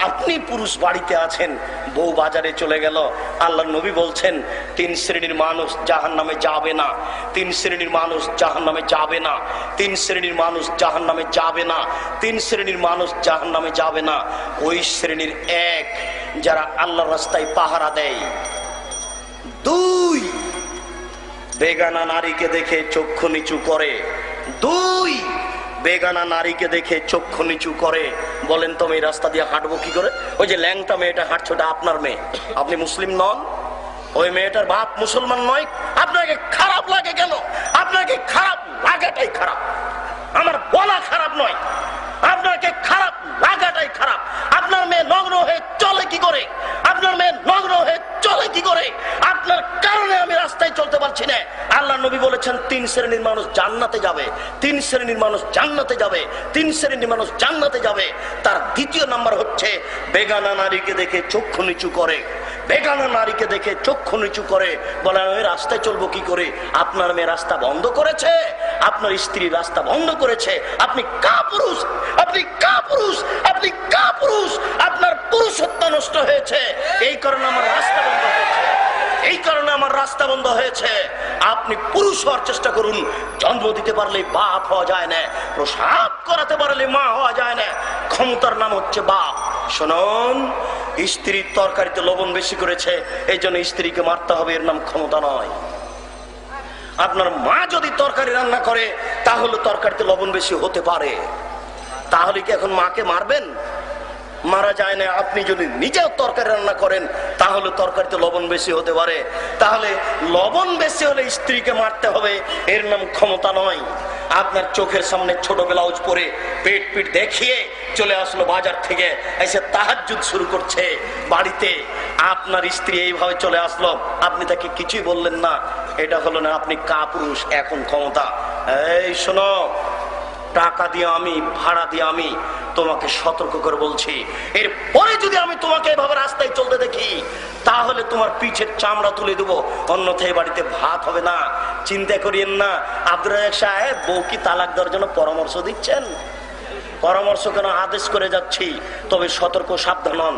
আপনি পুরুষ বাড়িতে আছেন, বউ বাজারে চলে গেল, আল্লাহর নবী বলছেন 3 শ্রেণীর মানুষ জাহান্নামে যাবে না, 3 শ্রেণীর মানুষ জাহান্নামে যাবে না, 3 শ্রেণীর মানুষ জাহান্নামে যাবে না, 3 শ্রেণীর মানুষ জাহান্নামে যাবে না। ওই শ্রেণীর 1 যারা আল্লাহর রাস্তায় পাহারা দেয়, 2 বেগানা নারীকে দেখে চক্ষু নিচু করে, 2 বেগানা নারীকে দেখে চক্ষু নিচু করে। বলেন তো এই রাস্তা দিয়ে হাঁটবো কি করে? ওই যে ল্যাংটা মেয়েটা হাঁটছে, ওটা আপনার মেয়ে, আপনি মুসলিম নন, ওই মেয়েটার বাপ মুসলমান নয়, আপনাকে খারাপ লাগে কেন? আপনাকে খারাপ লাগাটাই খারাপ, আমার বলা খারাপ নয়, আপনাকে খারাপ লাগাটাই খারাপ। আপনার মেয়ে নগ্ন হয়ে চলে কি করে? আপনার মেয়ে নগ্ন হয়ে চলে কি করে? আপনার কারণে আমি রাস্তায় চলতে পারছি না। আল্লাহ নবী বলেছেন 3 শ্রেণীর মানুষ জান্নাতে যাবে, 3 শ্রেণীর মানুষ জান্নাতে যাবে, 3 শ্রেণীর মানুষ জান্নাতে যাবে। তার দ্বিতীয় নাম্বার হচ্ছে বেগানা নারীকে দেখে চক্ষু নিচু করে, বেগানা নারীকে দেখে চক্ষু নিচু করে। বলে আমি রাস্তায় চলবো কি করে? আপনার মেয়ে রাস্তা বন্ধ করেছে, আপনার স্ত্রী রাস্তা বন্ধ করেছে, আপনি কাপুরুষ, আপনি কাপুরুষ, আপনি কাপুরুষ, আপনার পুরুষত্ব নষ্ট হয়েছে, এই কারণে আমার রাস্তা বন্ধ হয়েছে, এই কারণে আমার রাস্তা বন্ধ হয়েছে। আপনি পুরুষ হওয়ার চেষ্টা করুন। জন্ম দিতে পারলে বাপ হওয়া যায় না, প্রসাব করাতে পারলে মা হওয়া যায় না। ক্ষমতার নাম হচ্ছে বাপ। শুনুন, স্ত্রীর তরকারিতে লবণ বেশি করেছে, এই জন্য স্ত্রীকে মারতে হবে, এর নাম ক্ষমতা নয়। আপনার মা যদি তরকারি রান্না করে তাহলে তরকারিতে লবণ বেশি হতে পারে, তাহলে কি এখন মাকে মারবেন? মারা যায় না। আপনি যদি নিজেও তরকারি রান্না করেন তাহলে তরকারিতে লবণ বেশি হতে পারে, তাহলে লবণ বেশি হলে স্ত্রীকে মারতে হবে, এর নাম ক্ষমতা নয়। আপনার চোখের সামনে ছোট ব্লাউজ পরে পেট পিট দেখিয়ে চলে আসলো বাজার থেকে, এসে তাহাজ্জুদ শুরু করছে বাড়িতে, আপনার স্ত্রী এইভাবে চলে আসলো, আপনি তাকে কিছুই বললেন না, এটা হলো না আপনি কাপুরুষ, এখন ক্ষমতা। এই শোনো, টাকা দিয়ে আমি, ভাড়া দিয়ে আমি তোমাকে সতর্ক করে বলছি, এরপরে যদি আমি তোমাকে এভাবে রাস্তায় চলতে দেখি তাহলে তোমার পিঠের চামড়া তুলে দেবো, অন্যথায় বাড়িতে ভাত হবে না। চিন্তা করিয়েন না। আব্দুর রাজ্জাক সাহেব, বউ কি তালাক দেওয়ার জন্য পরামর্শ দিচ্ছেন? পরামর্শ কেন, আদেশ করে যাচ্ছি, তবে সতর্ক সাবধান হন।